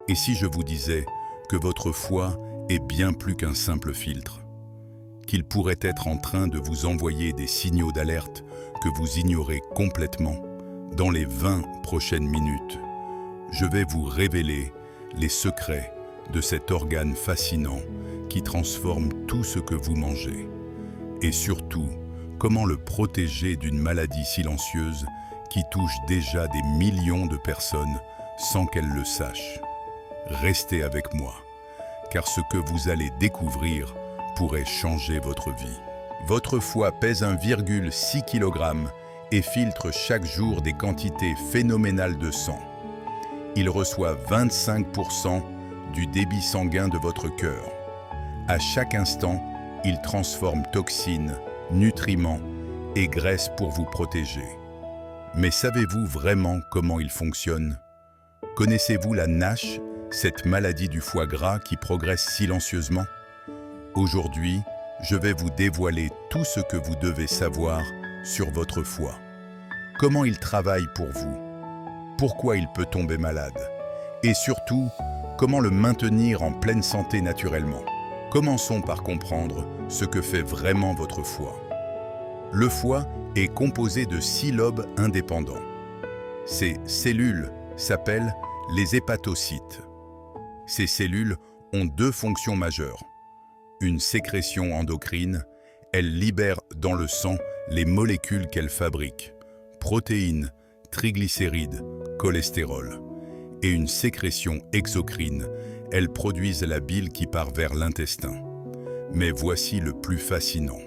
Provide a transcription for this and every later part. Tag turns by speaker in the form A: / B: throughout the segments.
A: Et si je vous disais que votre foie est bien plus qu'un simple filtre, qu'il pourrait être en train de vous envoyer des signaux d'alerte que vous ignorez complètement dans les 20 prochaines minutes, je vais vous révéler les secrets de cet organe fascinant qui transforme tout ce que vous mangez. Et surtout, comment le protéger d'une maladie silencieuse qui touche déjà des millions de personnes sans qu'elles le sachent. Restez avec moi, car ce que vous allez découvrir pourrait changer votre vie. Votre foie pèse 1,6 kg et filtre chaque jour des quantités phénoménales de sang. Il reçoit 25% du débit sanguin de votre cœur. À chaque instant, il transforme toxines, nutriments et graisses pour vous protéger. Mais savez-vous vraiment comment il fonctionne? Connaissez-vous la NASH, cette maladie du foie gras qui progresse silencieusement? Aujourd'hui, je vais vous dévoiler tout ce que vous devez savoir sur votre foie. Comment il travaille pour vous? Pourquoi il peut tomber malade? Et surtout, comment le maintenir en pleine santé naturellement? Commençons par comprendre ce que fait vraiment votre foie. Le foie est composé de 6 lobes indépendants. Ces cellules s'appellent les hépatocytes. Ces cellules ont 2 fonctions majeures. Une sécrétion endocrine, elles libèrent dans le sang les molécules qu'elles fabriquent, protéines, triglycérides, cholestérol. Et une sécrétion exocrine, elles produisent la bile qui part vers l'intestin. Mais voici le plus fascinant.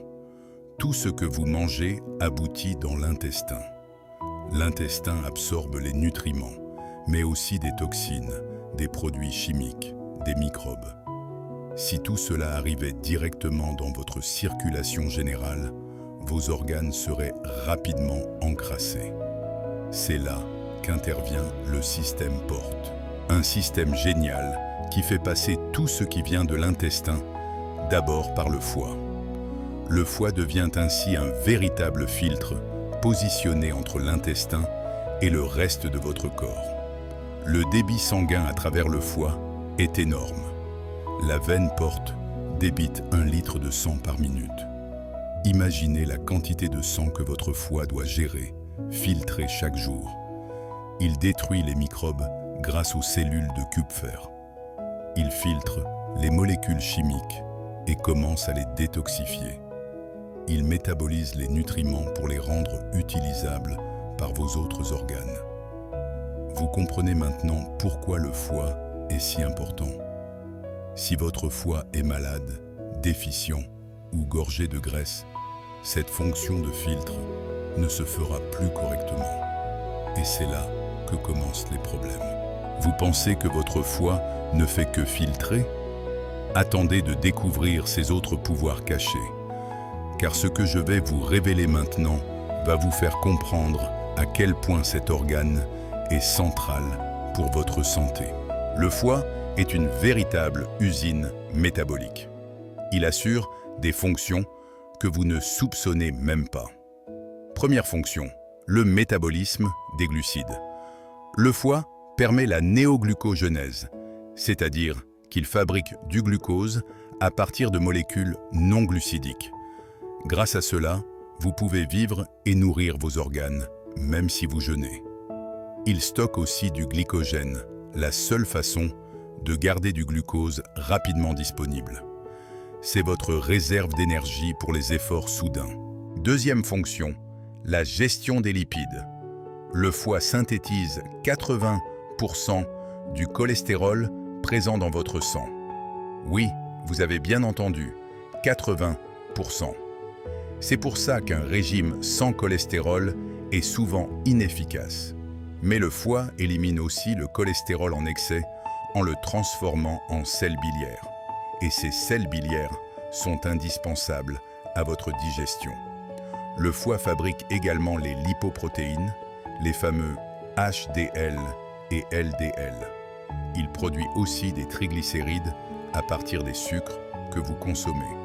A: Tout ce que vous mangez aboutit dans l'intestin. L'intestin absorbe les nutriments, mais aussi des toxines, des produits chimiques, des microbes. Si tout cela arrivait directement dans votre circulation générale, vos organes seraient rapidement encrassés. C'est là qu'intervient le système PORT. Un système génial qui fait passer tout ce qui vient de l'intestin, d'abord par le foie. Le foie devient ainsi un véritable filtre positionné entre l'intestin et le reste de votre corps. Le débit sanguin à travers le foie est énorme. La veine porte débite 1 litre de sang par minute. Imaginez la quantité de sang que votre foie doit gérer, filtrer chaque jour. Il détruit les microbes grâce aux cellules de Kupfer. Il filtre les molécules chimiques et commence à les détoxifier. Il métabolise les nutriments pour les rendre utilisables par vos autres organes. Vous comprenez maintenant pourquoi le foie est si important. Si votre foie est malade, déficient ou gorgé de graisse, cette fonction de filtre ne se fera plus correctement. Et c'est là que commencent les problèmes. Vous pensez que votre foie ne fait que filtrer? Attendez de découvrir ses autres pouvoirs cachés. Car ce que je vais vous révéler maintenant va vous faire comprendre à quel point cet organe est central pour votre santé. Le foie est une véritable usine métabolique. Il assure des fonctions que vous ne soupçonnez même pas. Première fonction, le métabolisme des glucides. Le foie permet la néoglucogenèse, c'est-à-dire qu'il fabrique du glucose à partir de molécules non glucidiques. Grâce à cela, vous pouvez vivre et nourrir vos organes, même si vous jeûnez. Il stocke aussi du glycogène, la seule façon de garder du glucose rapidement disponible. C'est votre réserve d'énergie pour les efforts soudains. Deuxième fonction, la gestion des lipides. Le foie synthétise 80% du cholestérol présent dans votre sang. Oui, vous avez bien entendu, 80%. C'est pour ça qu'un régime sans cholestérol est souvent inefficace. Mais le foie élimine aussi le cholestérol en excès en le transformant en sels biliaires. Et ces sels biliaires sont indispensables à votre digestion. Le foie fabrique également les lipoprotéines, les fameux HDL et LDL. Il produit aussi des triglycérides à partir des sucres que vous consommez.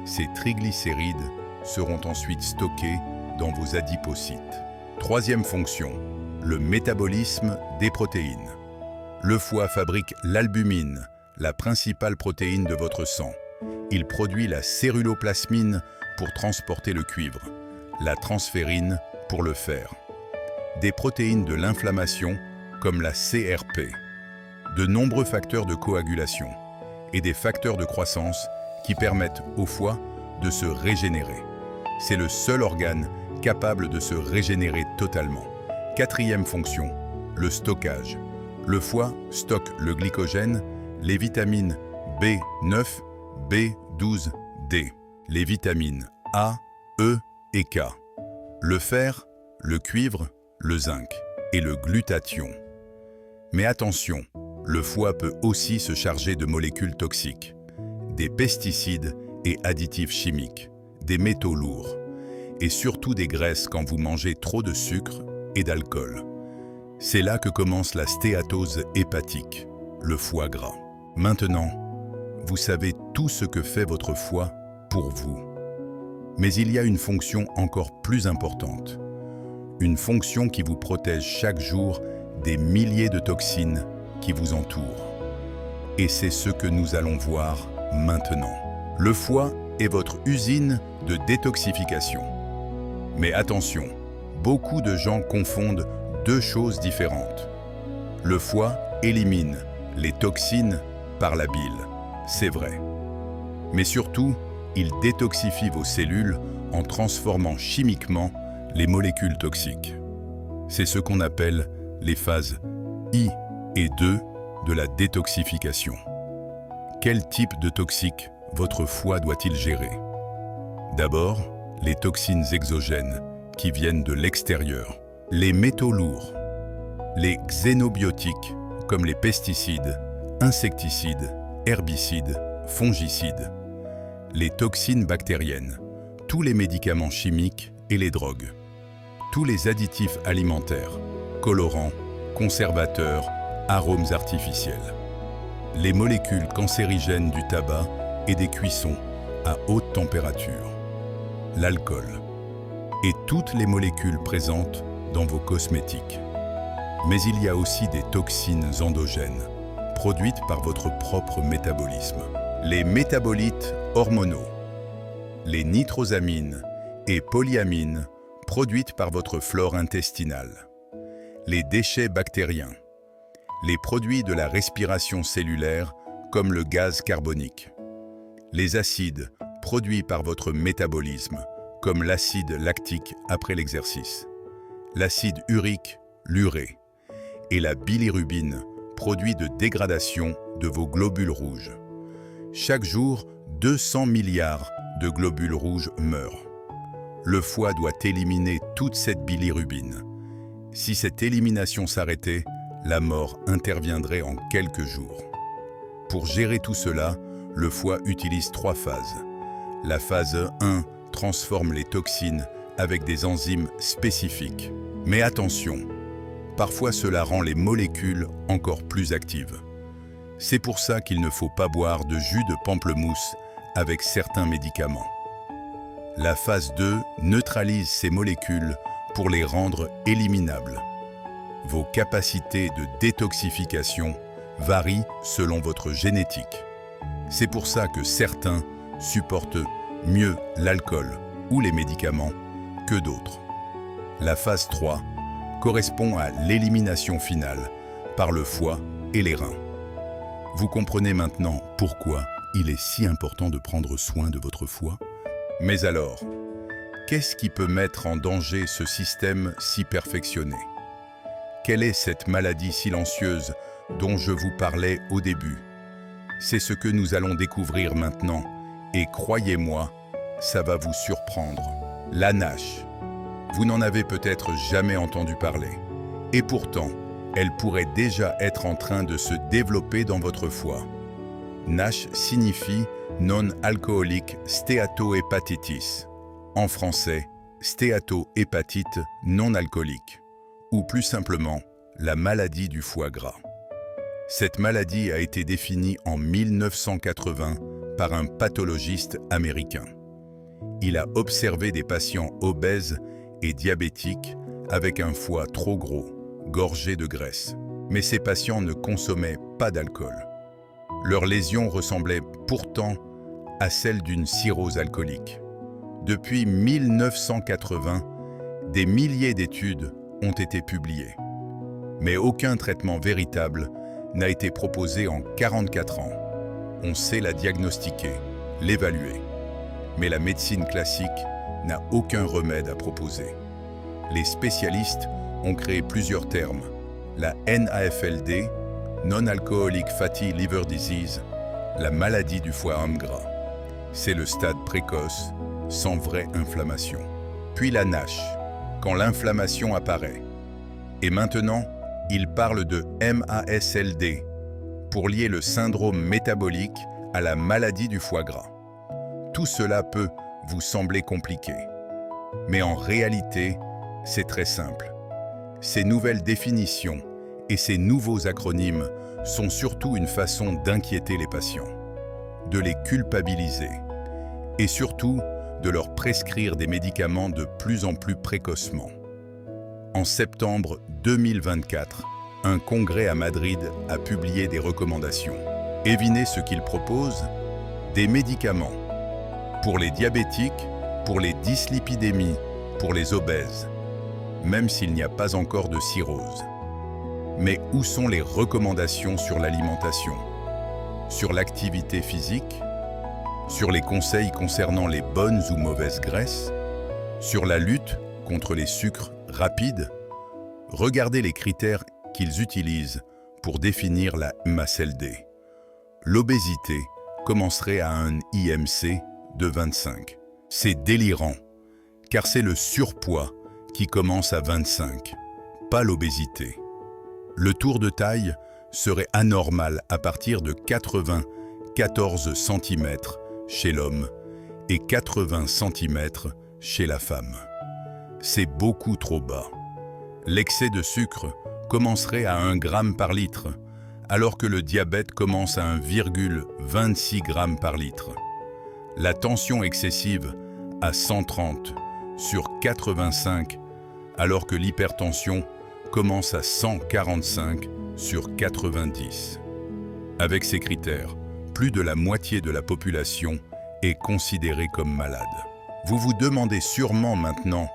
A: Ces triglycérides seront ensuite stockés dans vos adipocytes. Troisième fonction, le métabolisme des protéines. Le foie fabrique l'albumine, la principale protéine de votre sang. Il produit la céruloplasmine pour transporter le cuivre, la transférine pour le fer. Des protéines de l'inflammation comme la CRP, de nombreux facteurs de coagulation et des facteurs de croissance qui permettent au foie de se régénérer. C'est le seul organe capable de se régénérer totalement. Quatrième fonction, le stockage. Le foie stocke le glycogène, les vitamines B9, B12, D, les vitamines A, E et K, le fer, le cuivre, le zinc et le glutathion. Mais attention, le foie peut aussi se charger de molécules toxiques, des pesticides et additifs chimiques, des métaux lourds et surtout des graisses quand vous mangez trop de sucre et d'alcool. C'est là que commence la stéatose hépatique, le foie gras. Maintenant, vous savez tout ce que fait votre foie pour vous. Mais il y a une fonction encore plus importante. Une fonction qui vous protège chaque jour des milliers de toxines qui vous entourent. Et c'est ce que nous allons voir maintenant. Le foie est votre usine de détoxification. Mais attention, beaucoup de gens confondent deux choses différentes. Le foie élimine les toxines par la bile, c'est vrai. Mais surtout, il détoxifie vos cellules en transformant chimiquement les molécules toxiques. C'est ce qu'on appelle les phases I et II de la détoxification. Quel type de toxiques votre foie doit-il gérer? D'abord, les toxines exogènes qui viennent de l'extérieur, les métaux lourds, les xénobiotiques comme les pesticides, insecticides, herbicides, fongicides, les toxines bactériennes, tous les médicaments chimiques et les drogues, tous les additifs alimentaires, colorants, conservateurs, arômes artificiels, les molécules cancérigènes du tabac et des cuissons à haute température, l'alcool et toutes les molécules présentes dans vos cosmétiques. Mais il y a aussi des toxines endogènes, produites par votre propre métabolisme. Les métabolites hormonaux, les nitrosamines et polyamines produites par votre flore intestinale, les déchets bactériens, les produits de la respiration cellulaire comme le gaz carbonique, les acides produits par votre métabolisme comme l'acide lactique après l'exercice, l'acide urique, l'urée, et la bilirubine, produit de dégradation de vos globules rouges. Chaque jour, 200 milliards de globules rouges meurent. Le foie doit éliminer toute cette bilirubine. Si cette élimination s'arrêtait, la mort interviendrait en quelques jours. Pour gérer tout cela, le foie utilise 3 phases. La phase 1 transforme les toxines avec des enzymes spécifiques. Mais attention, parfois cela rend les molécules encore plus actives. C'est pour ça qu'il ne faut pas boire de jus de pamplemousse avec certains médicaments. La phase 2 neutralise ces molécules pour les rendre éliminables. Vos capacités de détoxification varient selon votre génétique. C'est pour ça que certains supportent mieux l'alcool ou les médicaments que d'autres. La phase 3 correspond à l'élimination finale par le foie et les reins. Vous comprenez maintenant pourquoi il est si important de prendre soin de votre foie? Mais alors, qu'est-ce qui peut mettre en danger ce système si perfectionné? Quelle est cette maladie silencieuse dont je vous parlais au début? C'est ce que nous allons découvrir maintenant, et croyez-moi, ça va vous surprendre. La NASH. Vous n'en avez peut-être jamais entendu parler. Et pourtant, elle pourrait déjà être en train de se développer dans votre foie. NASH signifie non-alcoolic stéatohépatitis. En français, stéatohépatite non-alcoolique. Ou plus simplement, la maladie du foie gras. Cette maladie a été définie en 1980 par un pathologiste américain. Il a observé des patients obèses et diabétiques avec un foie trop gros, gorgé de graisse. Mais ces patients ne consommaient pas d'alcool. Leurs lésions ressemblaient pourtant à celles d'une cirrhose alcoolique. Depuis 1980, des milliers d'études ont été publiées. Mais aucun traitement véritable n'a été proposé en 44 ans. On sait la diagnostiquer, l'évaluer. Mais la médecine classique n'a aucun remède à proposer. Les spécialistes ont créé plusieurs termes. La NAFLD, Non-Alcoholic Fatty Liver Disease, la maladie du foie homme gras. C'est le stade précoce, sans vraie inflammation. Puis la NASH, quand l'inflammation apparaît. Et maintenant, il parle de MASLD, pour lier le syndrome métabolique à la maladie du foie gras. Tout cela peut vous sembler compliqué. Mais en réalité, c'est très simple. Ces nouvelles définitions et ces nouveaux acronymes sont surtout une façon d'inquiéter les patients, de les culpabiliser et surtout de leur prescrire des médicaments de plus en plus précocement. En septembre 2024, un congrès à Madrid a publié des recommandations. Devinez ce qu'il propose? Des médicaments pour les diabétiques, pour les dyslipidémies, pour les obèses, même s'il n'y a pas encore de cirrhose. Mais où sont les recommandations sur l'alimentation? Sur l'activité physique? Sur les conseils concernant les bonnes ou mauvaises graisses? Sur la lutte contre les sucres rapides? Regardez les critères qu'ils utilisent pour définir la MASLD. L'obésité commencerait à un IMC de 25. C'est délirant, car c'est le surpoids qui commence à 25, pas l'obésité. Le tour de taille serait anormal à partir de 94 cm chez l'homme et 80 cm chez la femme. C'est beaucoup trop bas. L'excès de sucre commencerait à 1 g par litre, alors que le diabète commence à 1,26 g par litre. La tension excessive à 130 sur 85, alors que l'hypertension commence à 145 sur 90. Avec ces critères, plus de la moitié de la population est considérée comme malade. Vous vous demandez sûrement maintenant,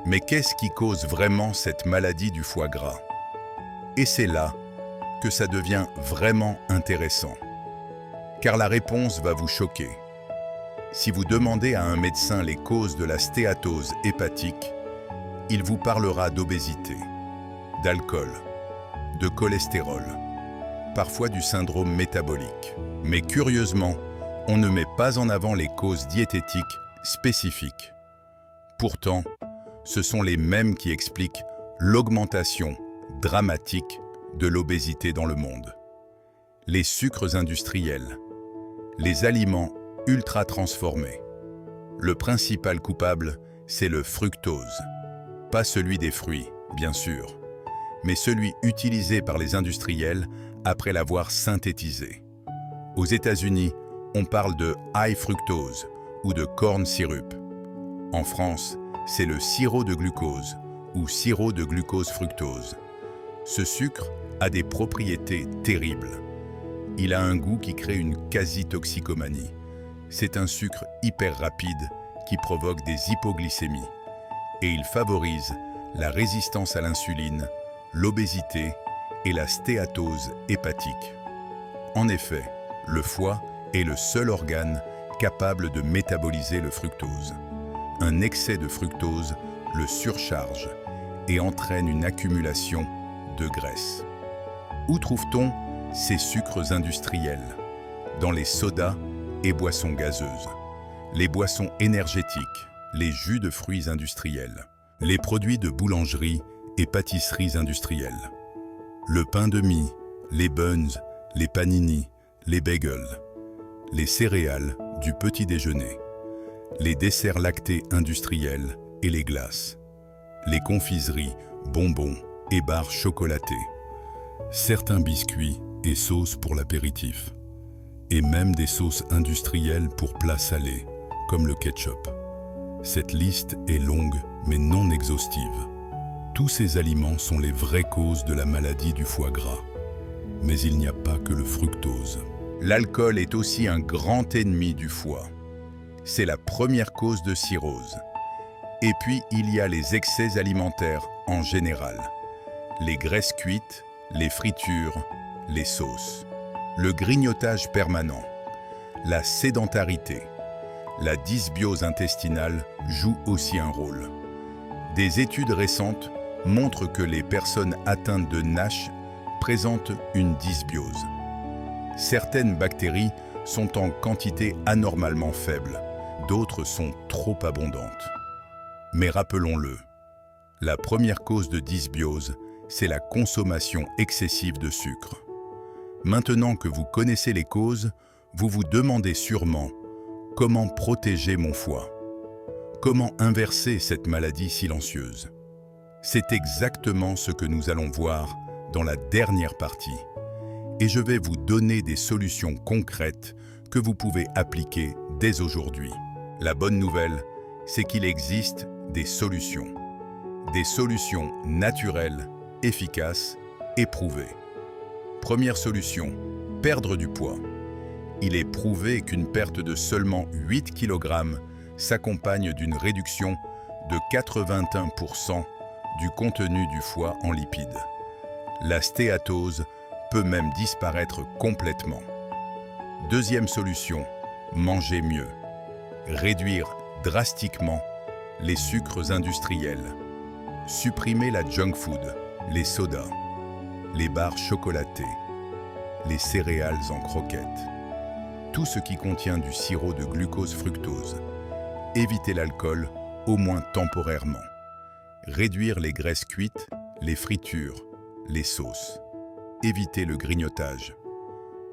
A: mais qu'est-ce qui cause vraiment cette maladie du foie gras? Et c'est là que ça devient vraiment intéressant. Car la réponse va vous choquer. Si vous demandez à un médecin les causes de la stéatose hépatique, il vous parlera d'obésité, d'alcool, de cholestérol, parfois du syndrome métabolique. Mais curieusement, on ne met pas en avant les causes diététiques spécifiques. Pourtant, ce sont les mêmes qui expliquent l'augmentation dramatique de l'obésité dans le monde. Les sucres industriels, les aliments ultra transformés. Le principal coupable, c'est le fructose. Pas celui des fruits, bien sûr, mais celui utilisé par les industriels après l'avoir synthétisé. Aux États-Unis, on parle de high fructose ou de corn syrup. En France, c'est le sirop de glucose ou sirop de glucose-fructose. Ce sucre a des propriétés terribles. Il a un goût qui crée une quasi-toxicomanie. C'est un sucre hyper rapide qui provoque des hypoglycémies. Et il favorise la résistance à l'insuline, l'obésité et la stéatose hépatique. En effet, le foie est le seul organe capable de métaboliser le fructose. Un excès de fructose le surcharge et entraîne une accumulation de graisse. Où trouve-t-on ces sucres industriels? Dans les sodas et boissons gazeuses, les boissons énergétiques, les jus de fruits industriels, les produits de boulangerie et pâtisseries industrielles, le pain de mie, les buns, les paninis, les bagels, les céréales du petit déjeuner, les desserts lactés industriels et les glaces, les confiseries, bonbons et barres chocolatées, certains biscuits et sauces pour l'apéritif, et même des sauces industrielles pour plats salés, comme le ketchup. Cette liste est longue mais non exhaustive. Tous ces aliments sont les vraies causes de la maladie du foie gras. Mais il n'y a pas que le fructose. L'alcool est aussi un grand ennemi du foie. C'est la première cause de cirrhose. Et puis, il y a les excès alimentaires en général. Les graisses cuites, les fritures, les sauces. Le grignotage permanent. La sédentarité. La dysbiose intestinale joue aussi un rôle. Des études récentes montrent que les personnes atteintes de NASH présentent une dysbiose. Certaines bactéries sont en quantité anormalement faible, d'autres sont trop abondantes. Mais rappelons-le, la première cause de dysbiose, c'est la consommation excessive de sucre. Maintenant que vous connaissez les causes, vous vous demandez sûrement comment protéger mon foie? Comment inverser cette maladie silencieuse? C'est exactement ce que nous allons voir dans la dernière partie. Et je vais vous donner des solutions concrètes que vous pouvez appliquer dès aujourd'hui. La bonne nouvelle, c'est qu'il existe des solutions. Des solutions naturelles, efficaces, éprouvées. Première solution, perdre du poids. Il est prouvé qu'une perte de seulement 8 kg s'accompagne d'une réduction de 81% du contenu du foie en lipides. La stéatose peut même disparaître complètement. Deuxième solution, manger mieux. Réduire drastiquement les sucres industriels. Supprimer la junk food, les sodas, les barres chocolatées, les céréales en croquettes. Tout ce qui contient du sirop de glucose-fructose. Éviter l'alcool, au moins temporairement. Réduire les graisses cuites, les fritures, les sauces. Éviter le grignotage.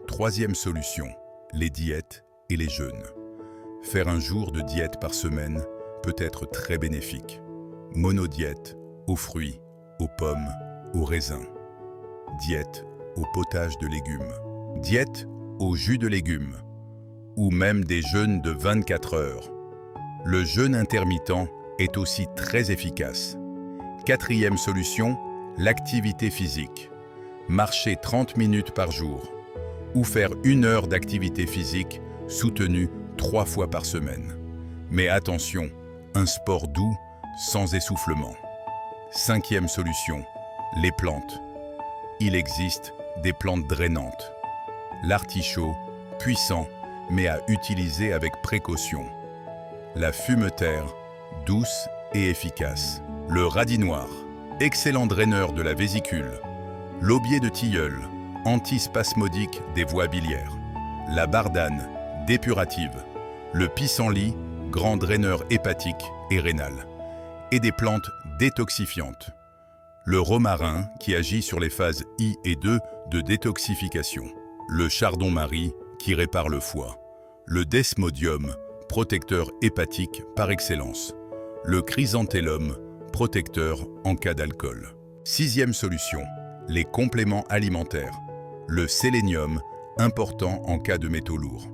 A: Troisième solution, les diètes et les jeûnes. Faire un jour de diète par semaine peut être très bénéfique. Monodiète aux fruits, aux pommes, aux raisins. Diète au potage de légumes. Diète au jus de légumes. Ou même des jeûnes de 24 heures. Le jeûne intermittent est aussi très efficace. Quatrième solution, l'activité physique. Marcher 30 minutes par jour ou faire 1 heure d'activité physique soutenue 3 fois par semaine. Mais attention, un sport doux, sans essoufflement. Cinquième solution, les plantes. Il existe des plantes drainantes. L'artichaut, puissant, mais à utiliser avec précaution. La fumeterre, douce et efficace. Le radis noir, excellent draineur de la vésicule. L'aubier de tilleul, antispasmodique des voies biliaires. La bardane, dépurative. Le pissenlit, grand draineur hépatique et rénal. Et des plantes détoxifiantes. Le romarin, qui agit sur les phases I et II de détoxification. Le chardon-marie, qui répare le foie. Le desmodium, protecteur hépatique par excellence. Le chrysanthellum, protecteur en cas d'alcool. Sixième solution, les compléments alimentaires. Le sélénium, important en cas de métaux lourds.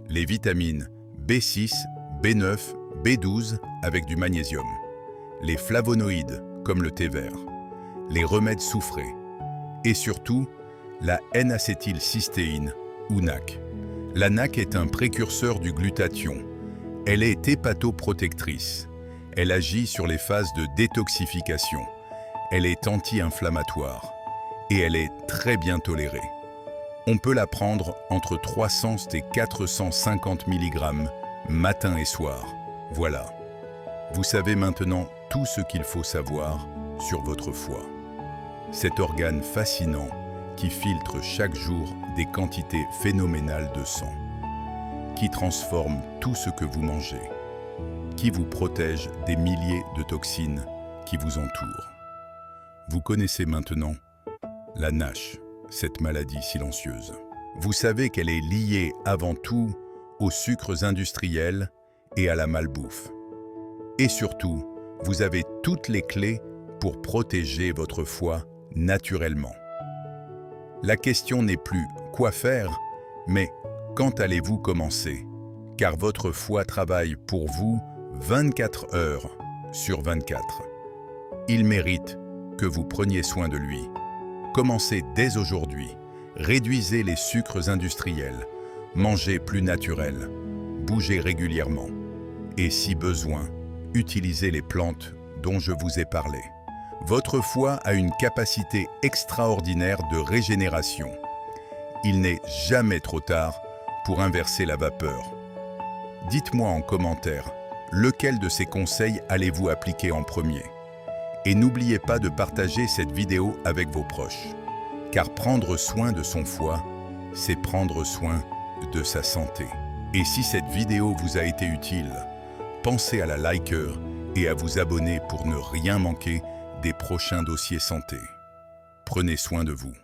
A: Les vitamines B6, B9, B12 avec du magnésium. Les flavonoïdes, comme le thé vert. Les remèdes soufrés. Et surtout, la N-acétylcystéine, ou NAC. La NAC est un précurseur du glutathion. Elle est hépatoprotectrice. Elle agit sur les phases de détoxification. Elle est anti-inflammatoire. Et elle est très bien tolérée. On peut la prendre entre 300 et 450 mg matin et soir. Voilà. Vous savez maintenant tout ce qu'il faut savoir sur votre foie. Cet organe fascinant qui filtre chaque jour des quantités phénoménales de sang, qui transforme tout ce que vous mangez, qui vous protège des milliers de toxines qui vous entourent. Vous connaissez maintenant la NASH, cette maladie silencieuse. Vous savez qu'elle est liée avant tout aux sucres industriels et à la malbouffe. Et surtout, vous avez toutes les clés pour protéger votre foie naturellement. La question n'est plus quoi faire, mais quand allez-vous commencer? Car votre foie travaille pour vous 24 heures sur 24. Il mérite que vous preniez soin de lui. Commencez dès aujourd'hui. Réduisez les sucres industriels. Mangez plus naturel. Bougez régulièrement. Et si besoin, utilisez les plantes dont je vous ai parlé. Votre foie a une capacité extraordinaire de régénération. Il n'est jamais trop tard pour inverser la vapeur. Dites-moi en commentaire, lequel de ces conseils allez-vous appliquer en premier? Et n'oubliez pas de partager cette vidéo avec vos proches. Car prendre soin de son foie, c'est prendre soin de sa santé. Et si cette vidéo vous a été utile, pensez à la liker et à vous abonner pour ne rien manquer des prochains dossiers santé. Prenez soin de vous.